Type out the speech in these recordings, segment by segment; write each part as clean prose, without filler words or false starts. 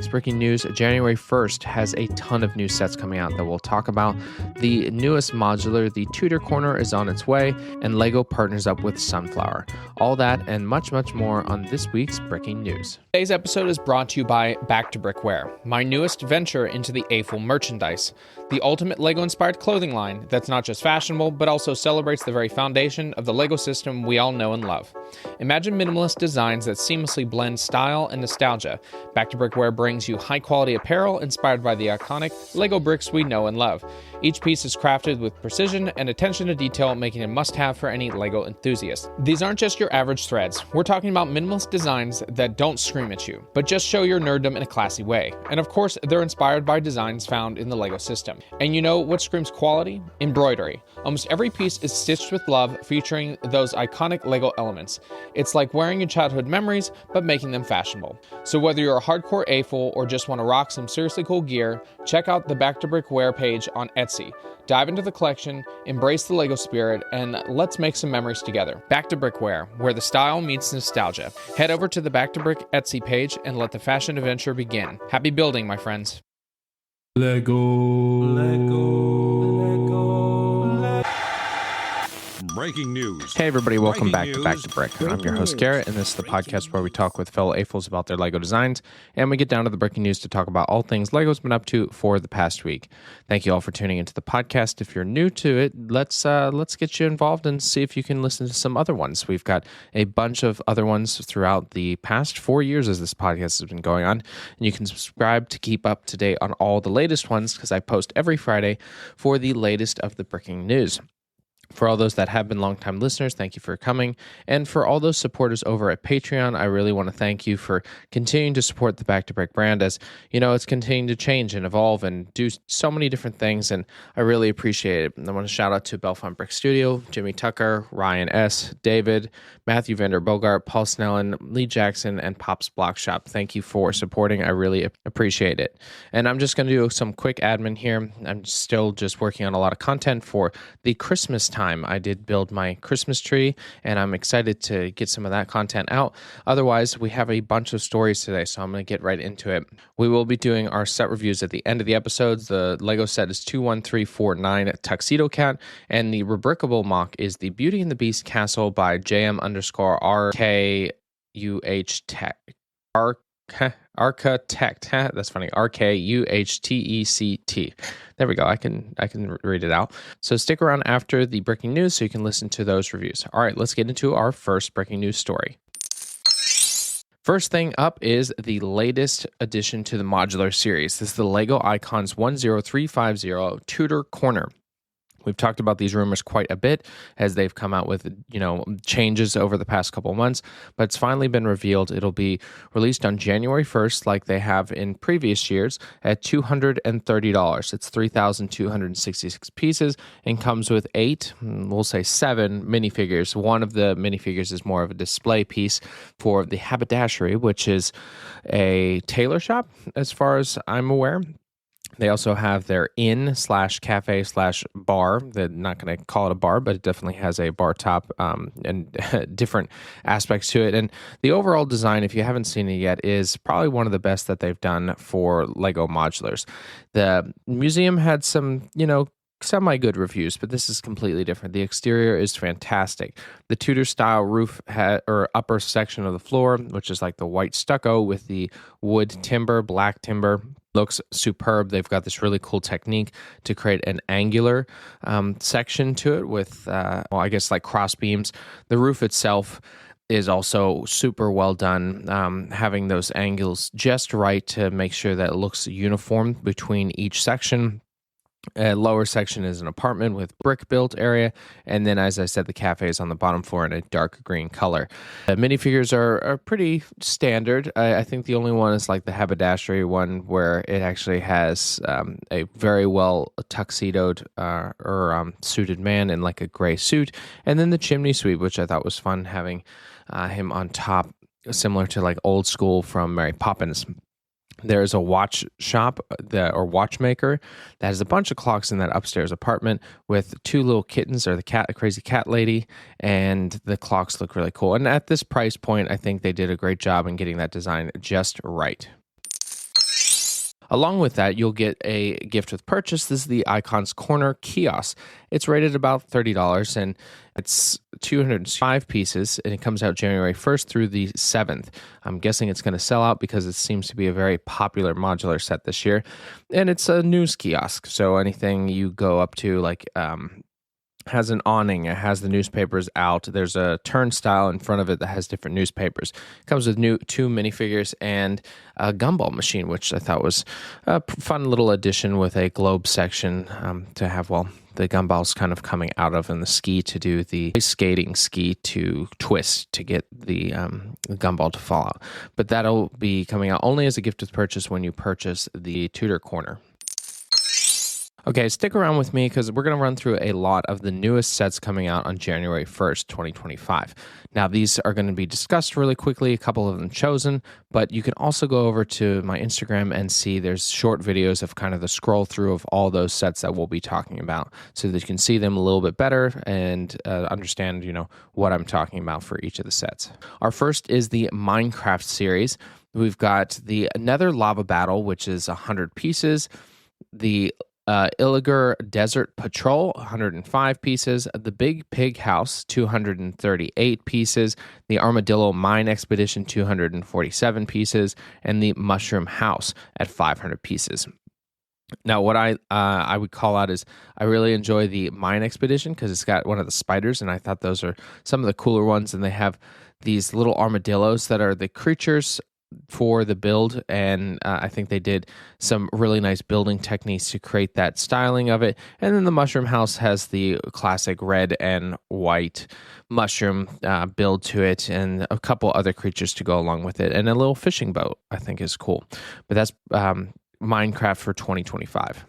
week's breaking news, January 1st has a ton of new sets coming out that we'll talk about. The newest modular, the Tudor Corner, is on its way, and LEGO partners up with Sunflower. All that and much, much more on this week's breaking news. Today's episode is brought to you by Back to Brickware, my newest venture into the AFL merchandise, the ultimate LEGO-inspired clothing line that's not just fashionable, but also celebrates the very foundation of the LEGO system we all know and love. Imagine minimalist designs that seamlessly blend style and nostalgia. Back to Brickware brings you high-quality apparel inspired by the iconic LEGO bricks we know and love. Each piece is crafted with precision and attention to detail, making it a must-have for any LEGO enthusiast. These aren't just your average threads. We're talking about minimalist designs that don't scream at you, but just show your nerddom in a classy way. And of course, they're inspired by designs found in the LEGO system. And you know what screams quality? Embroidery. Almost every piece is stitched with love, featuring those iconic LEGO elements. It's like wearing your childhood memories, but making them fashionable. So whether you're a hardcore AFL or just want to rock some seriously cool gear, check out the Back to Brickware page on Etsy. Dive into the collection, embrace the LEGO spirit, and let's make some memories together. Back to Brickware, where the style meets nostalgia. Head over to the Back to Brick Etsy page and let the fashion adventure begin. Happy building, my friends. Lego. Breaking news. Hey everybody, welcome back to Back to Brick. I'm your host Garrett, and this is the podcast where we talk with fellow AFLs about their LEGO designs, and we get down to the breaking news to talk about all things LEGO's been up to for the past week. Thank you all for tuning into the podcast. If you're new to it, let's get you involved and see if you can listen to some other ones. We've got a bunch of other ones throughout the past 4 years as this podcast has been going on, and you can subscribe to keep up to date on all the latest ones because I post every Friday for the latest of the breaking news. For all those that have been longtime listeners, thank you for coming. And for all those supporters over at Patreon, I really want to thank you for continuing to support the Back to Brick brand as, you know, it's continuing to change and evolve and do so many different things, and I really appreciate it. I want to shout out to Belfont Brick Studio, Jimmy Tucker, Ryan S., David, Matthew Vander Bogart, Paul Snellen, Lee Jackson, and Pop's Block Shop. Thank you for supporting. I really appreciate it. And I'm just going to do some quick admin here. I'm still just working on a lot of content for the Christmas time. I did build my Christmas tree, and I'm excited to get some of that content out. Otherwise, we have a bunch of stories today, so I'm going to get right into it. We will be doing our set reviews at the end of the episodes. The LEGO set is 21349 Tuxedo Cat, and the rubricable mock is the Beauty and the Beast Castle by JM_RKUH Tech. Architect. That's funny. RKUHTECT. There we go. I can read it out. So stick around after the breaking news so you can listen to those reviews. All right, let's get into our first breaking news story. First thing up is the latest addition to the modular series. This is the LEGO Icons 10350 Tudor Corner. We've talked about these rumors quite a bit as they've come out with, changes over the past couple months, but it's finally been revealed. It'll be released on January 1st, like they have in previous years, at $230. It's 3,266 pieces and comes with 7 minifigures. One of the minifigures is more of a display piece for the haberdashery, which is a tailor shop, as far as I'm aware. They also have their inn/cafe/bar. They're not going to call it a bar, but it definitely has a bar top and different aspects to it. And the overall design, if you haven't seen it yet, is probably one of the best that they've done for LEGO modulars. The museum had some, semi-good reviews, but this is completely different. The exterior is fantastic. The Tudor-style roof or upper section of the floor, which is like the white stucco with the wood timber, black timber, looks superb. They've got this really cool technique to create an angular section to it with, like cross beams. The roof itself is also super well done, having those angles just right to make sure that it looks uniform between each section. Lower section is an apartment with brick built area, and then, as I said, the cafe is on the bottom floor in a dark green color. The minifigures are pretty standard. I think the only one is like the haberdashery one, where it actually has a very well tuxedoed or suited man in like a gray suit, and then the chimney sweep, which I thought was fun, having him on top, similar to like old school from Mary Poppins. There's a watch shop or watchmaker that has a bunch of clocks in that upstairs apartment with 2 little kittens, or a crazy cat lady, and the clocks look really cool. And at this price point, I think they did a great job in getting that design just right. Along with that, you'll get a gift with purchase. This is the Icons Corner kiosk. It's rated about $30, and it's 205 pieces, and it comes out January 1st through the 7th. I'm guessing it's going to sell out because it seems to be a very popular modular set this year. And it's a news kiosk, so anything you go up to, like has an awning, it has the newspapers out, there's a turnstile in front of it that has different newspapers. It comes with two minifigures and a gumball machine, which I thought was a fun little addition with a globe section to have, well, the gumballs kind of coming out of, and the ski to do the skating ski to twist to get the gumball to fall out. But that'll be coming out only as a gift with purchase when you purchase the Tudor Corner. Okay, stick around with me because we're going to run through a lot of the newest sets coming out on January 1st, 2025. Now, these are going to be discussed really quickly, a couple of them chosen, but you can also go over to my Instagram and see there's short videos of kind of the scroll through of all those sets that we'll be talking about so that you can see them a little bit better and understand, what I'm talking about for each of the sets. Our first is the Minecraft series. We've got the Nether Lava Battle, which is 100 pieces, the Illiger Desert Patrol, 105 pieces. The Big Pig House, 238 pieces. The Armadillo Mine Expedition, 247 pieces. And the Mushroom House at 500 pieces. Now, what I would call out is I really enjoy the Mine Expedition because it's got one of the spiders, and I thought those are some of the cooler ones. And they have these little armadillos that are the creatures for the build, and I think they did some really nice building techniques to create that styling of it. And then the Mushroom House has the classic red and white mushroom build to it, and a couple other creatures to go along with it, and a little fishing boat I think is cool. But that's Minecraft for 2025.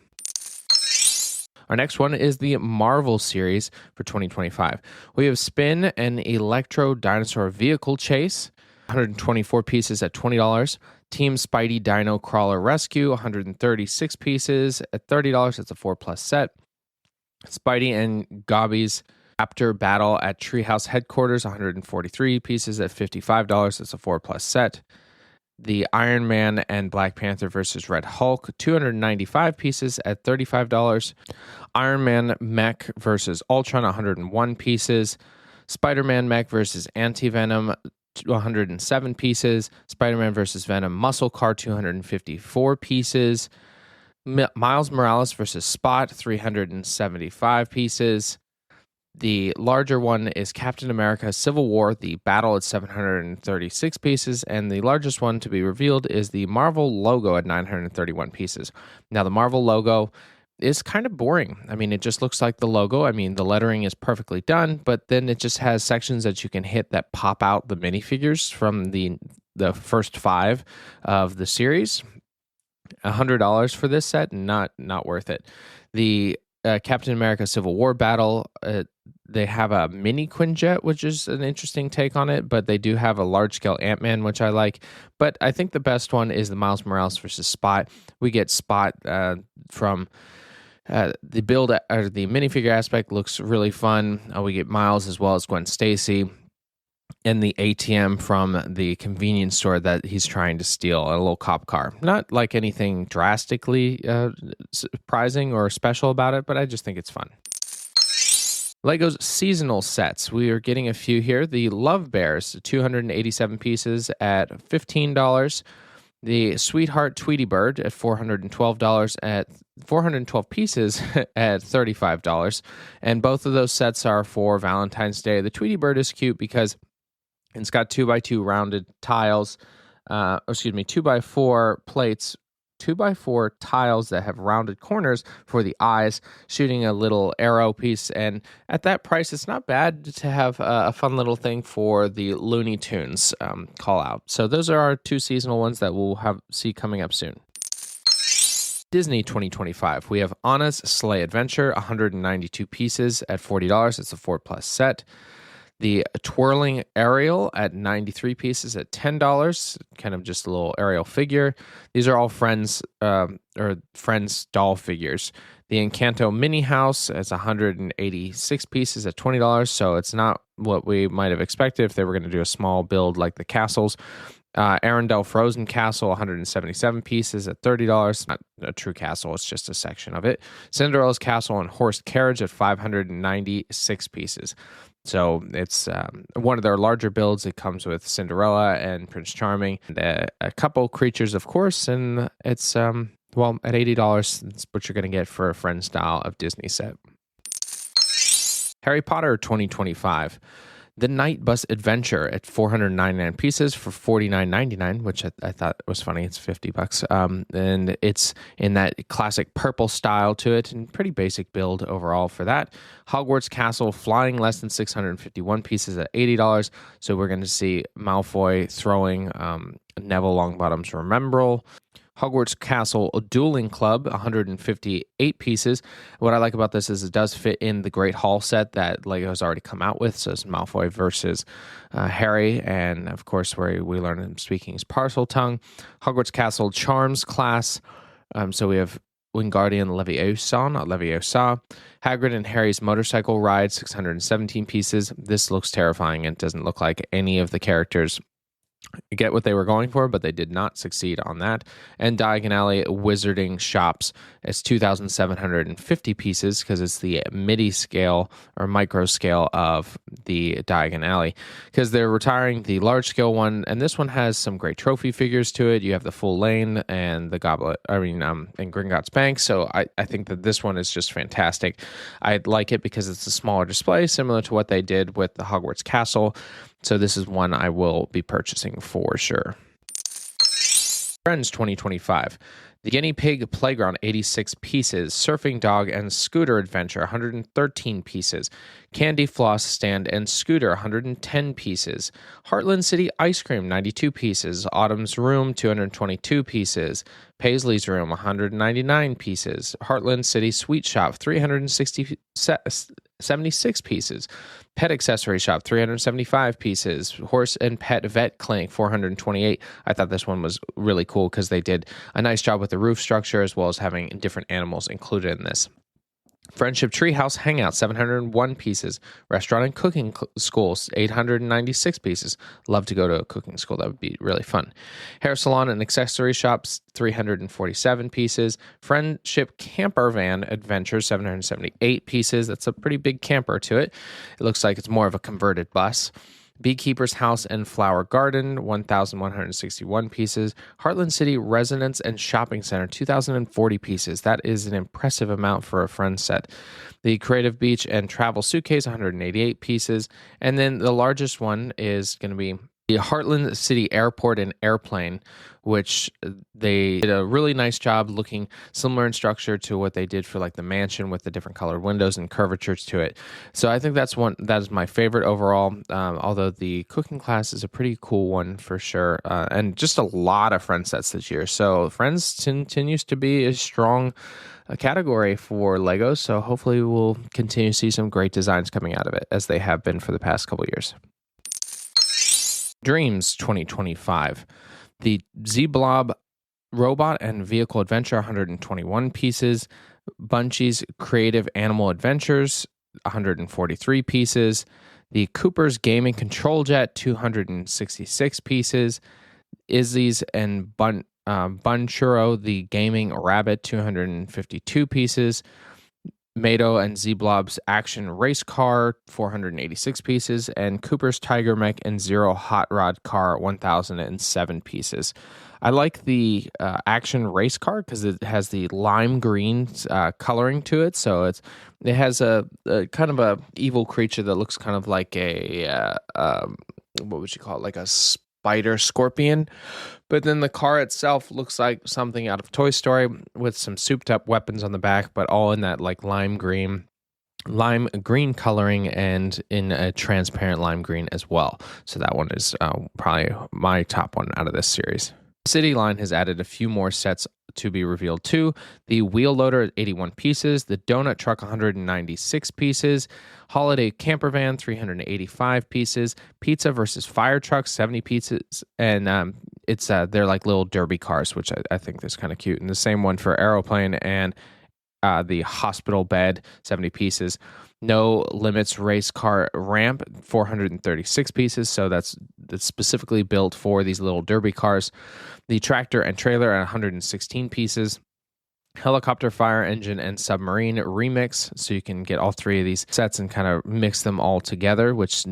Our next one is the Marvel series for 2025. We have Spin and Electro Dinosaur Vehicle Chase, 124 pieces at $20. Team Spidey Dino Crawler Rescue, 136 pieces at $30. It's a 4+ set. Spidey and Gobby's Raptor Battle at Treehouse Headquarters, 143 pieces at $55. It's a 4+ set. The Iron Man and Black Panther versus Red Hulk, 295 pieces at $35. Iron Man Mech versus Ultron, 101 pieces. Spider-Man Mech versus Anti-Venom, 107 pieces. Spider-Man versus Venom Muscle Car, 254 pieces. Miles Morales versus Spot, 375 pieces. The larger one is Captain America Civil War, the Battle at 736 pieces, and the largest one to be revealed is the Marvel logo at 931 pieces. Now, the Marvel logo is kind of boring. I mean, it just looks like the logo. I mean, the lettering is perfectly done, but then it just has sections that you can hit that pop out the minifigures from the first 5 of the series. $100 for this set, not worth it. The Captain America Civil War Battle, they have a mini Quinjet, which is an interesting take on it, but they do have a large-scale Ant-Man, which I like. But I think the best one is the Miles Morales versus Spot. We get Spot from the build, or the minifigure aspect looks really fun. We get Miles as well as Gwen Stacy, and the ATM from the convenience store that he's trying to steal, a little cop car. Not like anything drastically surprising or special about it, but I just think it's fun. Lego's seasonal sets. We are getting a few here. The Love Bears, 287 pieces at $15. The Sweetheart Tweety Bird at $412 at 412 pieces at $35. And both of those sets are for Valentine's Day. The Tweety Bird is cute because it's got 2x2 rounded tiles, 2x4 plates, 2x4 tiles that have rounded corners for the eyes, shooting a little arrow piece. And at that price, it's not bad to have a fun little thing for the Looney Tunes call out. So those are our 2 seasonal ones that we'll see coming up soon. Disney 2025. We have Anna's Sleigh Adventure, 192 pieces at $40. It's a 4+ set. The Twirling Ariel at 93 pieces at $10, kind of just a little Ariel figure. These are all Friends doll figures. The Encanto Mini House is 186 pieces at $20, so it's not what we might have expected if they were going to do a small build like the castles. Arendelle Frozen Castle, 177 pieces at $30. Not a true castle, it's just a section of it. Cinderella's Castle and Horse Carriage at 596 pieces. So it's one of their larger builds. It comes with Cinderella and Prince Charming, and a couple creatures, of course, and it's well, at $80, that's what you're going to get for a friend style of Disney set. Harry Potter 2025. The Night Bus Adventure at 499 pieces for $49.99, which I thought was funny. It's $50. And it's in that classic purple style to it, and pretty basic build overall for that. Hogwarts Castle flying less than 651 pieces at $80. So we're going to see Malfoy throwing Neville Longbottom's Remembrall. Hogwarts Castle Dueling Club, 158 pieces. What I like about this is it does fit in the Great Hall set that LEGO has already come out with. So it's Malfoy versus Harry, and of course where we learn him speaking his parcel tongue. Hogwarts Castle Charms class. So we have Wingardium Leviosa, not Leviosa. Hagrid and Harry's motorcycle ride, 617 pieces. This looks terrifying. It doesn't look like any of the characters get what they were going for, but they did not succeed on that. And Diagon Alley Wizarding Shops, it's 2,750 pieces because it's the midi scale or micro scale of the Diagon Alley, because they're retiring the large scale one, and this one has some great trophy figures to it. You have the full lane and the goblet, and Gringotts Bank. So I think that this one is just fantastic. I like it because it's a smaller display, similar to what they did with the Hogwarts Castle. So this is one I will be purchasing for sure. Friends 2025. The Guinea Pig Playground, 86 pieces. Surfing Dog and Scooter Adventure, 113 pieces. Candy Floss Stand and Scooter, 110 pieces. Heartland City Ice Cream, 92 pieces. Autumn's Room, 222 pieces. Paisley's Room, 199 pieces. Heartland City Sweet Shop, 376 pieces. Pet Accessory Shop, 375 pieces. Horse and Pet Vet Clinic, 428. I thought this one was really cool because they did a nice job with the roof structure as well as having different animals included in this. Friendship Treehouse Hangout, 701 pieces. Restaurant and Cooking Schools, 896 pieces. Love to go to a cooking school. That would be really fun. Hair Salon and Accessory Shops, 347 pieces. Friendship Camper Van Adventure, 778 pieces. That's a pretty big camper to it. It looks like it's more of a converted bus. Beekeeper's House and Flower Garden, 1,161 pieces. Heartland City Residence and Shopping Center, 2,040 pieces. That is an impressive amount for a friend set. The Creative Beach and Travel Suitcase, 188 pieces. And then the largest one is going to be the Heartland City Airport and Airplane, which they did a really nice job looking similar in structure to what they did for like the mansion with the different colored windows and curvatures to it. So I think that is my favorite overall, although the cooking class is a pretty cool one for sure, and just a lot of friend sets this year. So Friends continues to be a strong category for LEGO, so hopefully we'll continue to see some great designs coming out of it as they have been for the past couple years. DREAMZzz 2025. The Z-Blob Robot and Vehicle Adventure, 121 pieces. Bunchie's Creative Animal Adventures, 143 pieces. The Cooper's Gaming Control Jet, 266 pieces. Izzy's and Bunchuro, the Gaming Rabbit, 252 pieces. Mado and Z-Blob's Action Race Car, 486 pieces, and Cooper's Tiger Mech and Zero Hot Rod Car, 1,007 pieces. I like the Action Race Car because it has the lime green coloring to it, so it has a kind of a evil creature that looks kind of like a what would you call it, like a spider scorpion. But then the car itself looks like something out of Toy Story with some souped up weapons on the back, but all in that like lime green coloring and in a transparent lime green as well. So that one is probably my top one out of this series. City Line has added a few more sets to be revealed too. The Wheel Loader, 81 pieces. The Donut Truck, 196 pieces. Holiday Camper Van, 385 pieces. Pizza versus Fire Truck, 70 pieces. And they're like little derby cars, which I think is kind of cute. And the same one for Aeroplane and the hospital bed, 70 pieces. No Limits race car ramp, 436 pieces. So that's specifically built for these little derby cars. The tractor and trailer at 116 pieces. Helicopter, fire engine, and submarine remix. So you can get all three of these sets and kind of mix them all together, which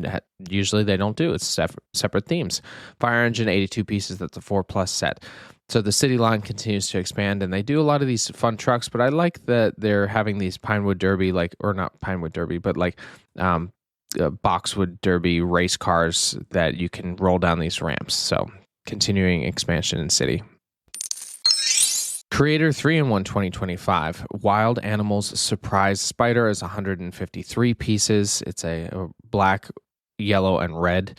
usually they don't do. It's separate themes. Fire engine, 82 pieces. That's a 4+ set. So the city line continues to expand, and they do a lot of these fun trucks, but I like that they're having these Pinewood Derby, or not Pinewood Derby, but Boxwood Derby race cars that you can roll down these ramps. So continuing expansion in city. Creator 3-in-1 2025 Wild Animals Surprise Spider is 153 pieces. It's a black, yellow, and red.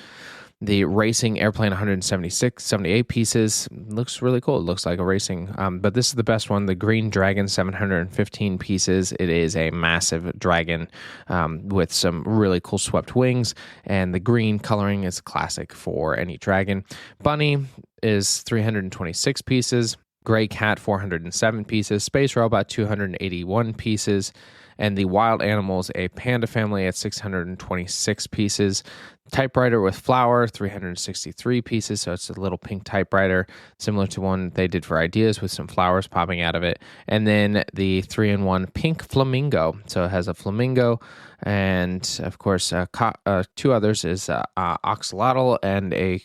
The Racing Airplane 78 pieces. Looks really cool. It looks like a racing. But this is the best one. The Green Dragon 715 pieces. It is a massive dragon with some really cool swept wings. And the green coloring is classic for any dragon. Bunny is 326 pieces. Gray Cat 407 pieces. Space Robot 281 pieces. And the Wild Animals, a Panda family at 626 pieces. Typewriter with Flower, 363 pieces. So it's a little pink typewriter, similar to one they did for Ideas with some flowers popping out of it. And then the 3-in-1 Pink Flamingo. So it has a flamingo. And of course, two others is Oxalotl and a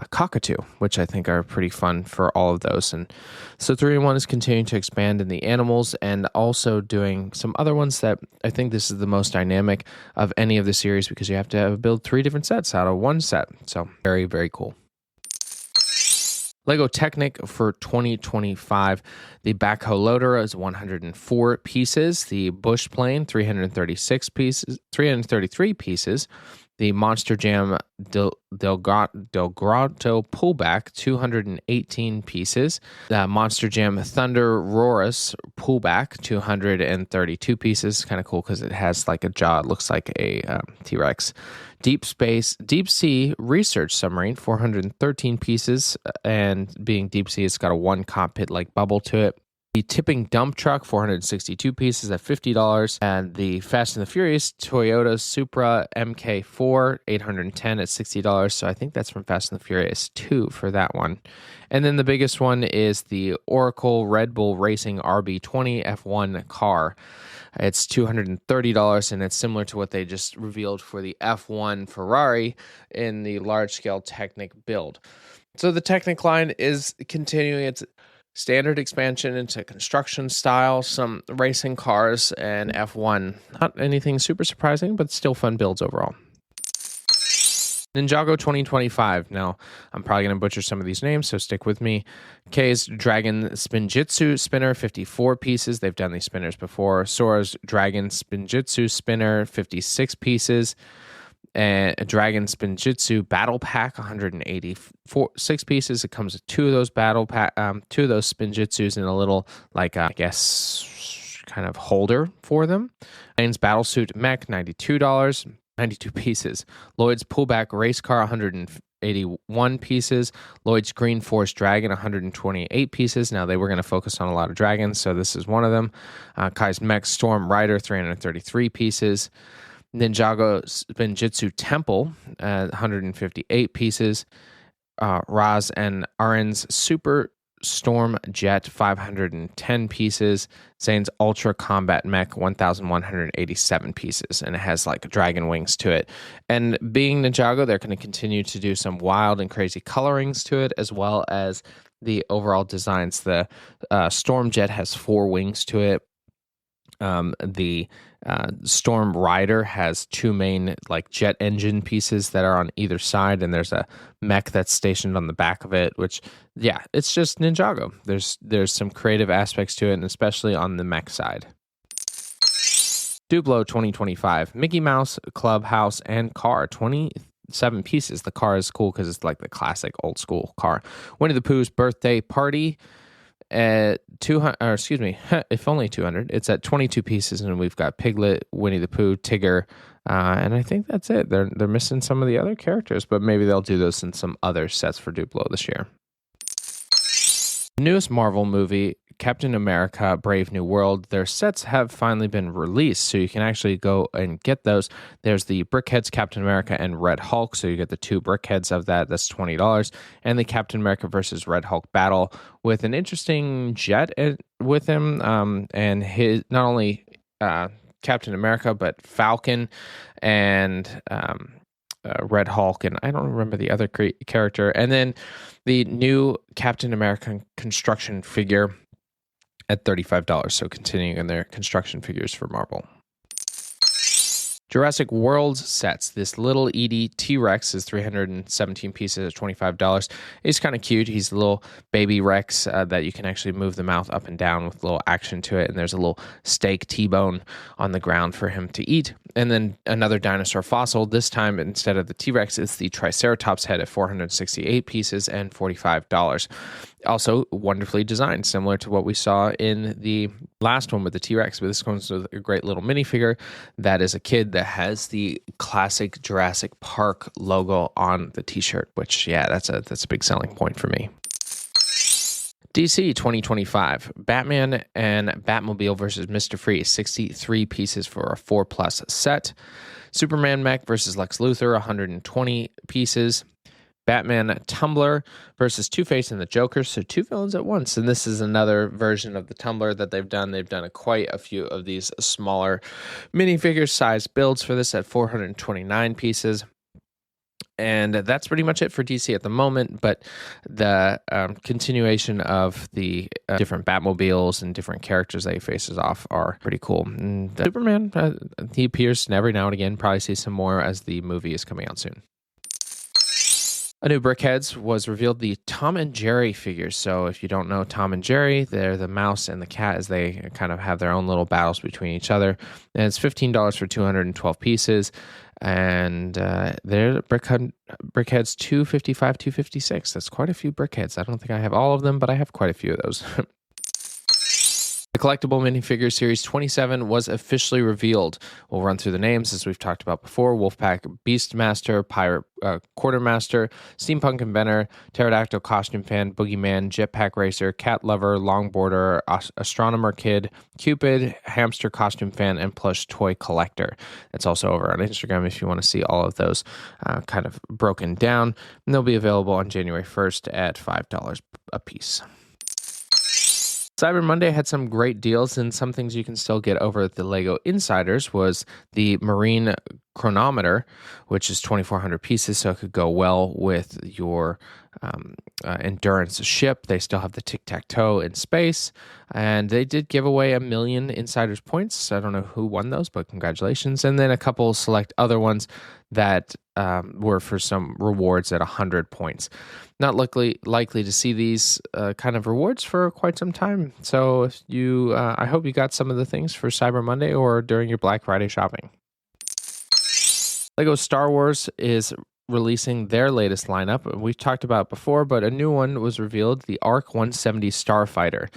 cockatoo, which I think are pretty fun for all of those. And so 3-in-1 is continuing to expand in the animals and also doing some other ones that I think this is the most dynamic of any of the series because you have to build 3 different sets out of one set. So very, very cool. Lego Technic for 2025. The backhoe loader is 104 pieces. The bush plane, 333 pieces. The Monster Jam Del Grotto pullback, 218 pieces. The Monster Jam Thunder Rorus pullback, 232 pieces. Kind of cool because it has like a jaw. It looks like a T-Rex. Deep Sea Research Submarine, 413 pieces. And being deep sea, it's got a 1 cockpit like bubble to it. The Tipping Dump Truck, 462 pieces at $50. And the Fast and the Furious Toyota Supra MK4, 810 at $60. So I think that's from Fast and the Furious 2 for that one. And then the biggest one is the Oracle Red Bull Racing RB20 F1 car. It's $230, and it's similar to what they just revealed for the F1 Ferrari in the large-scale Technic build. So the Technic line is continuing its standard expansion into construction style, some racing cars, and F1. Not anything super surprising, but still fun builds overall. Ninjago 2025. Now, I'm probably going to butcher some of these names, so stick with me. K's Dragon Spinjitzu Spinner, 54 pieces. They've done these spinners before. Sora's Dragon Spinjitzu Spinner, 56 pieces. And a Dragon Spinjitzu Battle Pack, 186 pieces. It comes with 2 of those two of those Spinjitzus in a little, like, I guess, kind of holder for them. Lane's Battlesuit Mech, $92, 92 pieces. Lloyd's Pullback Race Car, 181 pieces. Lloyd's Green Force Dragon, 128 pieces. Now, they were going to focus on a lot of dragons, so this is one of them. Kai's Mech Storm Rider, 333 pieces. Ninjago Spinjitzu Temple, 158 pieces. Raz and Arin's Super Storm Jet, 510 pieces. Zane's Ultra Combat Mech, 1,187 pieces. And it has like dragon wings to it. And being Ninjago, they're going to continue to do some wild and crazy colorings to it, as well as the overall designs. The Storm Jet has 4 wings to it. The Storm Rider has 2 main like jet engine pieces that are on either side, and there's a mech that's stationed on the back of it, which, yeah, it's just Ninjago. There's some creative aspects to it, and especially on the mech side. Duplo 2025. Mickey Mouse, Clubhouse, and Car, 27 pieces. The car is cool because it's like the classic old school car. Winnie the Pooh's Birthday Party, at 200, or excuse me, if only 200. It's at 22 pieces, and we've got Piglet, Winnie the Pooh, Tigger, and I think that's it. They're missing some of the other characters, but maybe they'll do those in some other sets for Duplo this year. The newest Marvel movie, Captain America Brave New World. Their sets have finally been released, so you can actually go and get those. There's the Brickheads Captain America and Red Hulk, so you get the 2 Brickheads of that. That's $20. And the Captain America versus Red Hulk battle with an interesting jet with him, and his not only Captain America, but Falcon and Red Hulk, and I don't remember the other character. And then the new Captain America construction figure at $35. So continuing in their construction figures for Marvel. Jurassic World sets. This little Edie T-Rex is 317 pieces at $25. He's kind of cute. He's a little baby Rex that you can actually move the mouth up and down with a little action to it. And there's a little steak T-bone on the ground for him to eat. And then another dinosaur fossil. This time, instead of the T-Rex, it's the Triceratops head at 468 pieces and $45. Also wonderfully designed, similar to what we saw in the last one with the T-Rex. But this comes with a great little minifigure that is a kid that has the classic Jurassic Park logo on the t-shirt, which, yeah, that's a big selling point for me. DC 2025, Batman and Batmobile versus Mr. Freeze, 63 pieces for a 4+ set. Superman mech versus Lex Luthor, 120 pieces. Batman Tumbler versus Two-Face and the Joker, so 2 villains at once. And this is another version of the Tumbler that they've done. They've done quite a few of these smaller minifigure size builds for this at 429 pieces. And that's pretty much it for DC at the moment, but the continuation of the different Batmobiles and different characters that he faces off are pretty cool. And Superman, he appears every now and again, probably see some more as the movie is coming out soon. A new Brickheads was revealed, the Tom and Jerry figures. So if you don't know Tom and Jerry, they're the mouse and the cat as they kind of have their own little battles between each other. And it's $15 for 212 pieces. And they're Brickheads 255, 256. That's quite a few Brickheads. I don't think I have all of them, but I have quite a few of those. The collectible minifigure Series 27 was officially revealed. We'll run through the names as we've talked about before. Wolfpack Beastmaster, Pirate Quartermaster, Steampunk Inventor, Pterodactyl Costume Fan, Boogeyman, Jetpack Racer, Cat Lover, Longboarder, Astronomer Kid, Cupid, Hamster Costume Fan, and Plush Toy Collector. That's also over on Instagram if you want to see all of those kind of broken down. And they'll be available on January 1st at $5 a piece. Cyber Monday had some great deals, and some things you can still get over at the Lego Insiders was the Marine Chronometer, which is 2,400 pieces, so it could go well with your endurance ship. They still have the tic-tac-toe in space, and they did give away 1 million Insiders points. I don't know who won those, but congratulations. And then a couple select other ones that were for some rewards at 100 points. Not likely to see these kind of rewards for quite some time. So if you, I hope you got some of the things for Cyber Monday or during your Black Friday shopping. Lego Star Wars is releasing their latest lineup. We've talked about it before, but a new one was revealed, the ARC 170 Starfighter.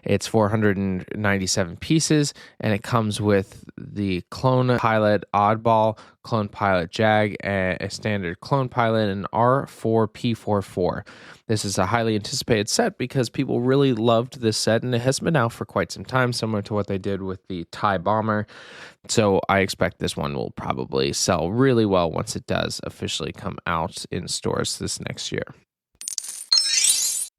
It's 497 pieces, and it comes with the Clone Pilot Oddball, Clone Pilot Jag, a standard Clone Pilot, and R4P44. This is a highly anticipated set because people really loved this set, and it has been out for quite some time, similar to what they did with the TIE Bomber. So I expect this one will probably sell really well once it does officially come out in stores this next year.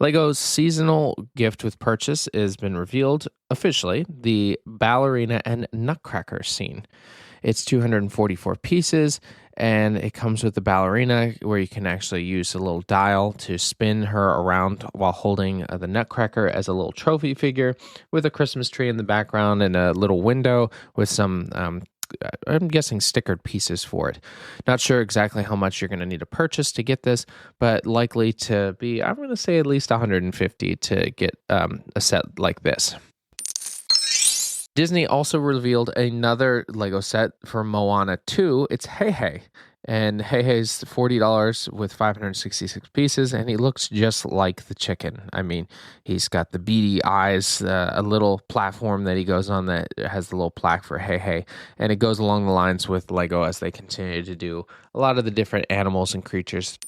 Lego's seasonal gift with purchase has been revealed officially, the Ballerina and Nutcracker scene. It's 244 pieces, and it comes with the ballerina where you can actually use a little dial to spin her around while holding the Nutcracker as a little trophy figure with a Christmas tree in the background and a little window with some, I'm guessing, stickered pieces for it. Not sure exactly how much you're going to need to purchase to get this, but likely to be, I'm going to say at least 150 to get a set like this. Disney also revealed another Lego set for Moana 2. It's Hey Hey. And Hey Hey's $40 with 566 pieces, and he looks just like the chicken. I mean, he's got the beady eyes, a little platform that he goes on that has the little plaque for Hey Hey, and it goes along the lines with Lego as they continue to do a lot of the different animals and creatures.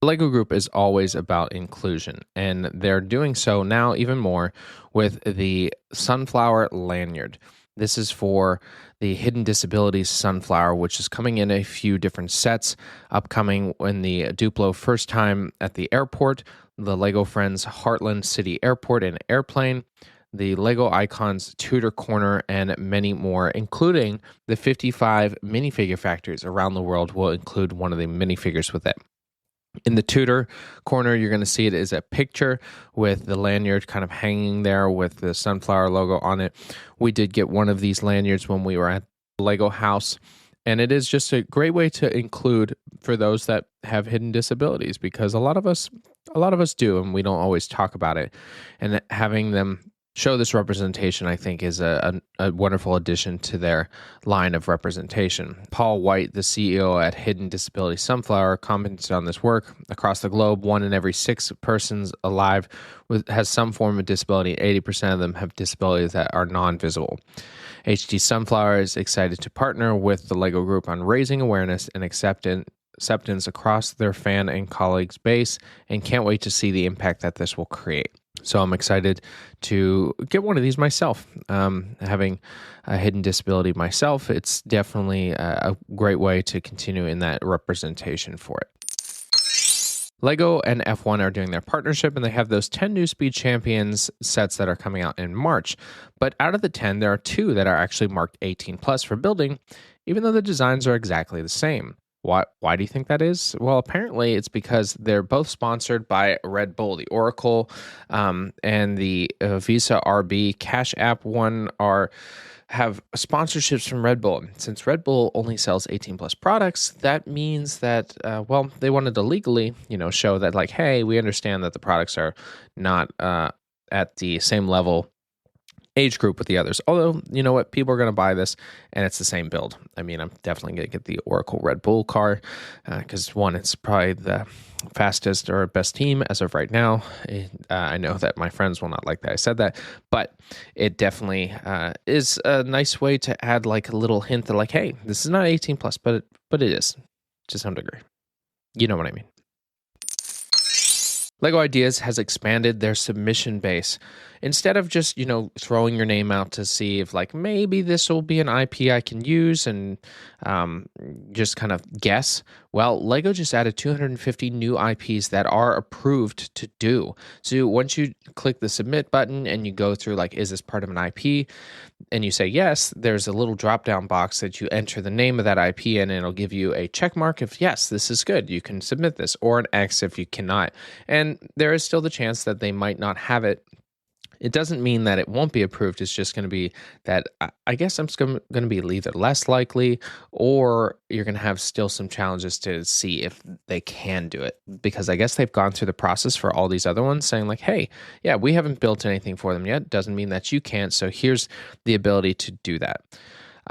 The LEGO Group is always about inclusion, and they're doing so now even more with the Sunflower Lanyard. This is for the Hidden Disabilities Sunflower, which is coming in a few different sets, upcoming in the Duplo First Time at the Airport, the LEGO Friends Heartland City Airport and Airplane, the LEGO Icons Tudor Corner, and many more, including the 55 minifigure factories around the world will include one of the minifigures with it. In the Tudor Corner, you're going to see it as a picture with the lanyard kind of hanging there with the sunflower logo on it. We did get one of these lanyards when we were at the LEGO house, and it is just a great way to include for those that have hidden disabilities, because a lot of us do, and we don't always talk about it. And having them show this representation, I think, is a wonderful addition to their line of representation. Paul White, the CEO at Hidden Disability Sunflower, commented on this work. Across the globe, 1 in every 6 persons alive has some form of disability. 80% of them have disabilities that are non-visible. HD Sunflower is excited to partner with the LEGO Group on raising awareness and acceptance across their fan and colleagues base, and can't wait to see the impact that this will create. So I'm excited to get one of these myself. Having a hidden disability myself, it's definitely a great way to continue in that representation for it. LEGO and F1 are doing their partnership, and they have those 10 New Speed Champions sets that are coming out in March. But out of the 10, there are 2 that are actually marked 18 plus for building, even though the designs are exactly the same. Why do you think that is? Well, apparently it's because they're both sponsored by Red Bull. The Oracle and the Visa RB Cash App one have sponsorships from Red Bull. Since Red Bull only sells 18 plus products, that means that they wanted to legally, show that, like, hey, we understand that the products are not at the same level age group with the others. Although, you know what, people are going to buy this and it's the same build. I mean, I'm definitely going to get the Oracle Red Bull car because one, it's probably the fastest or best team as of right now. I know that my friends will not like that I said that, but it definitely is a nice way to add like a little hint that, like, hey, this is not 18 plus, but it is to some degree. You know what I mean? LEGO Ideas has expanded their submission base. Instead of just, throwing your name out to see if, like, maybe this will be an IP I can use and just kind of guess, well, LEGO just added 250 new IPs that are approved to do. So once you click the submit button and you go through, like, is this part of an IP? And you say yes, there's a little drop-down box that you enter the name of that IP in, and it'll give you a check mark if, yes, this is good, you can submit this, or an X if you cannot. And there is still the chance that they might not have it. It doesn't mean that it won't be approved. It's just going to be that I guess I'm going to be either less likely, or you're going to have still some challenges to see if they can do it. Because I guess they've gone through the process for all these other ones saying, like, hey, yeah, we haven't built anything for them yet. Doesn't mean that you can't. So here's the ability to do that.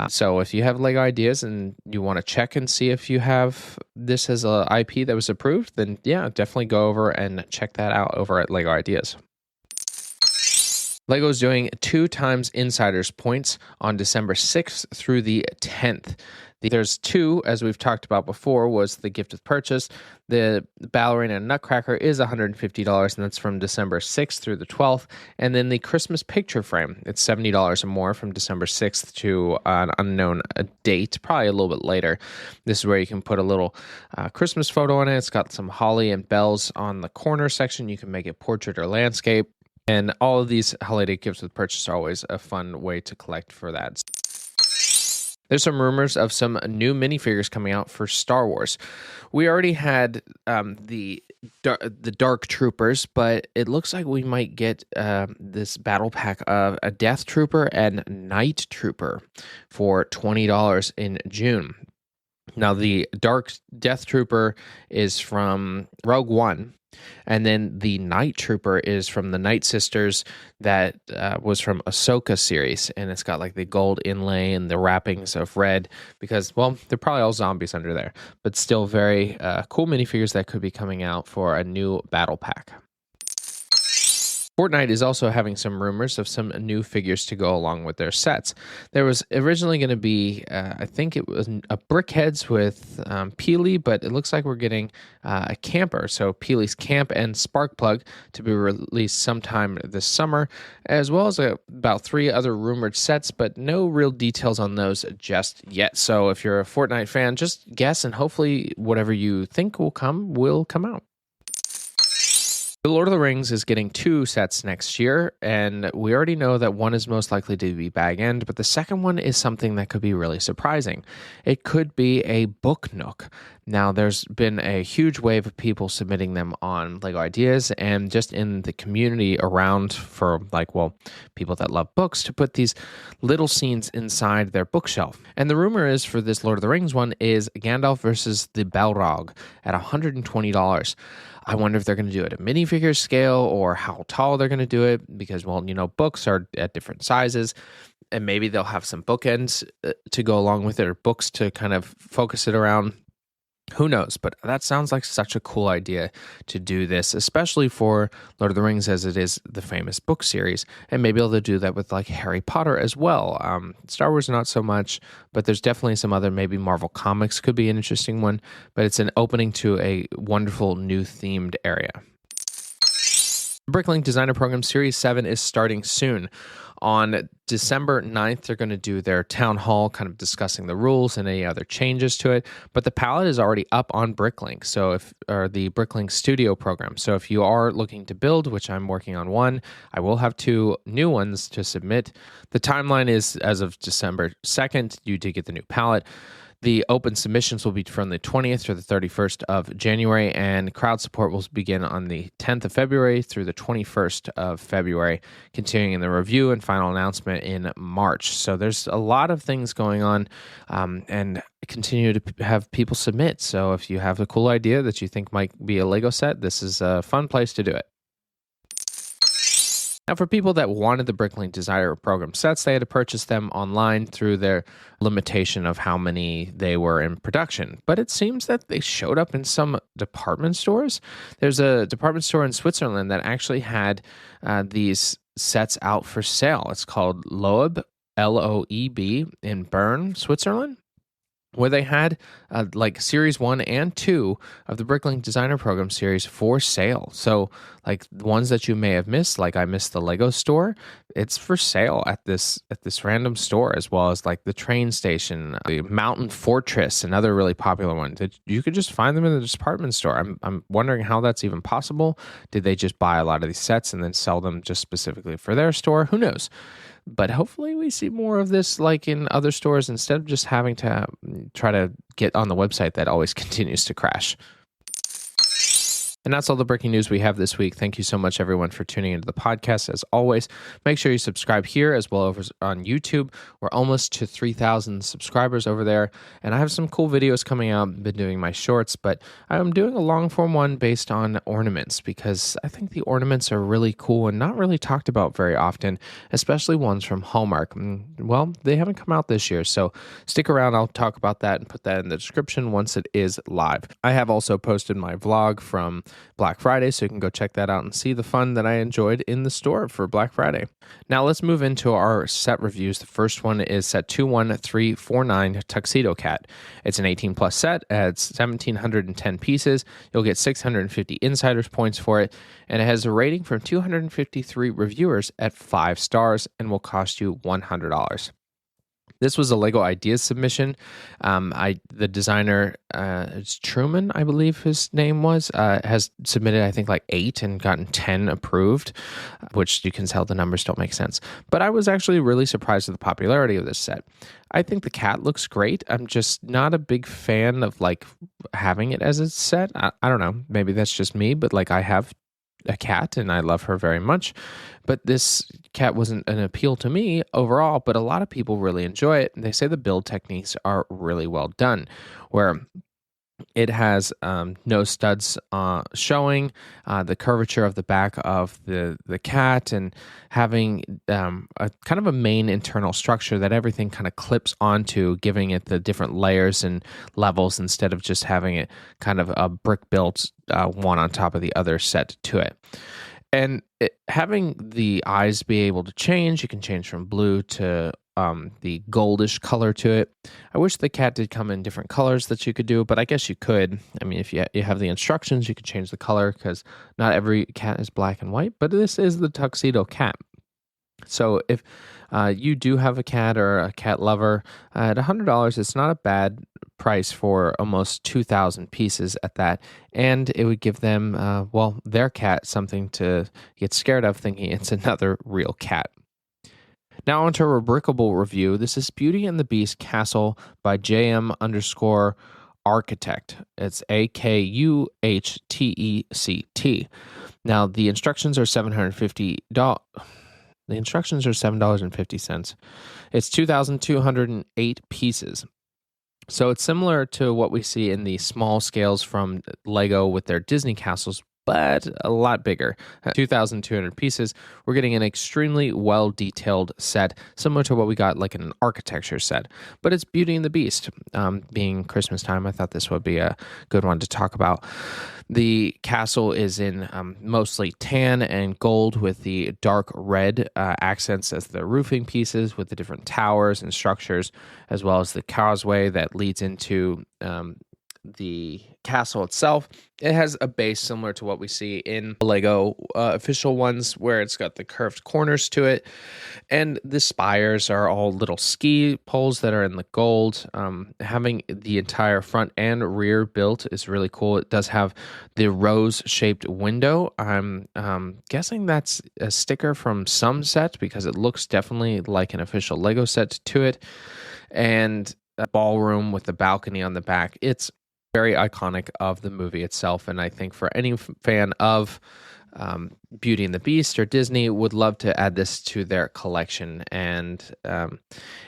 So if you have LEGO Ideas and you want to check and see if you have this as an IP that was approved, then yeah, definitely go over and check that out over at LEGO Ideas. LEGO is doing 2 times Insiders points on December 6th through the 10th. There's 2, as we've talked about before, was the gift with purchase. The Ballerina Nutcracker is $150, and that's from December 6th through the 12th. And then the Christmas picture frame, it's $70 or more from December 6th to an unknown date, probably a little bit later. This is where you can put a little Christmas photo on it. It's got some holly and bells on the corner section. You can make it portrait or landscape. And all of these holiday gifts with purchase are always a fun way to collect for that. There's some rumors of some new minifigures coming out for Star Wars. We already had the Dark Troopers, but it looks like we might get this battle pack of a Death Trooper and Night Trooper for $20 in June. Now, the Dark Death Trooper is from Rogue One. And then the Night Trooper is from the Night Sisters that was from Ahsoka series. And it's got like the gold inlay and the wrappings of red because, well, they're probably all zombies under there. But still very cool minifigures that could be coming out for a new battle pack. Fortnite is also having some rumors of some new figures to go along with their sets. There was originally going to be, I think it was a Brickheads with Peely, but it looks like we're getting a camper. So Peely's Camp and Sparkplug to be released sometime this summer, as well as about 3 other rumored sets, but no real details on those just yet. So if you're a Fortnite fan, just guess and hopefully whatever you think will come out. The Lord of the Rings is getting 2 sets next year, and we already know that one is most likely to be bag end, but the second one is something that could be really surprising. It could be a book nook. Now, there's been a huge wave of people submitting them on Lego Ideas and just in the community around for people that love books to put these little scenes inside their bookshelf. And the rumor is for this Lord of the Rings one is Gandalf versus the Balrog at $120. I wonder if they're going to do it at minifigure scale or how tall they're going to do it because, books are at different sizes and maybe they'll have some bookends to go along with it or books to kind of focus it around. Who knows? But that sounds like such a cool idea to do this, especially for Lord of the Rings as it is the famous book series. And maybe they'll do that with like Harry Potter as well. Star Wars, not so much, but there's definitely some other, maybe Marvel Comics could be an interesting one. But it's an opening to a wonderful new themed area. Bricklink Designer Program Series 7 is starting soon. On December 9th, they're going to do their town hall, kind of discussing the rules and any other changes to it. But the palette is already up on Bricklink, or the Bricklink Studio program. So if you are looking to build, which I'm working on one, I will have 2 new ones to submit. The timeline is as of December 2nd, you did get the new palette. The open submissions will be from the 20th to the 31st of January, and crowd support will begin on the 10th of February through the 21st of February, continuing in the review and final announcement in March. So there's a lot of things going on, and continue to have people submit. So if you have a cool idea that you think might be a Lego set, this is a fun place to do it. Now, for people that wanted the Bricklink Designer Program sets, they had to purchase them online through their limitation of how many they were in production. But it seems that they showed up in some department stores. There's a department store in Switzerland that actually had these sets out for sale. It's called Loeb, Loeb, in Bern, Switzerland, where they had Series 1 and 2 of the Bricklink Designer Program series for sale. So like the ones that you may have missed, like I missed the Lego store, it's for sale at this random store, as well as like the train station, the Mountain Fortress, another really popular one. You could just find them in the department store. I'm wondering how that's even possible. Did they just buy a lot of these sets and then sell them just specifically for their store? Who knows? But hopefully we see more of this like in other stores instead of just having to try to get on the website that always continues to crash. And that's all the breaking news we have this week. Thank you so much, everyone, for tuning into the podcast. As always, make sure you subscribe here as well over on YouTube. We're almost to 3,000 subscribers over there. And I have some cool videos coming out. I've been doing my shorts, but I'm doing a long form one based on ornaments because I think the ornaments are really cool and not really talked about very often, especially ones from Hallmark. Well, they haven't come out this year, so stick around. I'll talk about that and put that in the description once it is live. I have also posted my vlog from Black Friday, so you can go check that out and see the fun that I enjoyed in the store for Black Friday. Now let's move into our set reviews. The first one is set 21349 Tuxedo Cat. It's an 18 plus set. It's 1,710 pieces. You'll get 650 insiders points for it, and it has a rating from 253 reviewers at 5 stars and will cost you $100. This was a Lego Ideas submission. The designer, it's Truman, I believe his name was, has submitted, I think, like 8 and gotten 10 approved, which you can tell the numbers don't make sense. But I was actually really surprised at the popularity of this set. I think the cat looks great. I'm just not a big fan of like having it as a set. I don't know. Maybe that's just me, but like I have a cat and I love her very much, but this cat wasn't an appeal to me overall, but a lot of people really enjoy it. They say the build techniques are really well done, where it has no studs showing, the curvature of the back of the cat, and having a kind of a main internal structure that everything kind of clips onto, giving it the different layers and levels instead of just having it kind of a brick built one on top of the other set to it. And having the eyes be able to change, you can change from blue to the goldish color to it. I wish the cat did come in different colors that you could do, but I guess you could. I mean, if you have the instructions, you could change the color because not every cat is black and white, but this is the Tuxedo Cat. So if you do have a cat or a cat lover, at $100, it's not a bad price for almost 2,000 pieces at that. And it would give them, their cat something to get scared of, thinking it's another real cat. Now onto a Brickable review. This is Beauty and the Beast Castle by JM_Architect. It's AKUHTECT. Now the instructions are $750. The instructions are $7.50. It's 2,208 pieces. So it's similar to what we see in the small scales from Lego with their Disney castles, but a lot bigger. 2,200 pieces. We're getting an extremely well-detailed set, similar to what we got like in an architecture set. But it's Beauty and the Beast. Being Christmas time, I thought this would be a good one to talk about. The castle is in mostly tan and gold with the dark red accents as the roofing pieces with the different towers and structures, as well as the causeway that leads into the castle itself. It has a base similar to what we see in the Lego official ones, where it's got the curved corners to it, and the spires are all little ski poles that are in the gold. Having the entire front and rear built is really cool. It does have the rose-shaped window. I'm guessing that's a sticker from some set because it looks definitely like an official Lego set to it, and a ballroom with the balcony on the back. It's very iconic of the movie itself, and I think for any fan of Beauty and the Beast or Disney would love to add this to their collection. And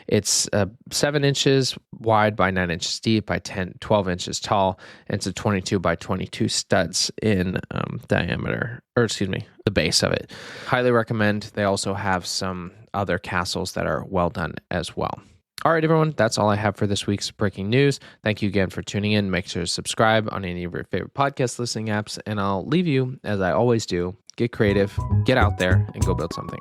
it's 7 inches wide by 9 inches deep by 12 inches tall, and it's a 22 by 22 studs in diameter, or excuse me, the base of it. Highly recommend. They also have some other castles that are well done as well. All right, everyone, that's all I have for this week's breaking news. Thank you again for tuning in. Make sure to subscribe on any of your favorite podcast listening apps, and I'll leave you, as I always do, get creative, get out there, and go build something.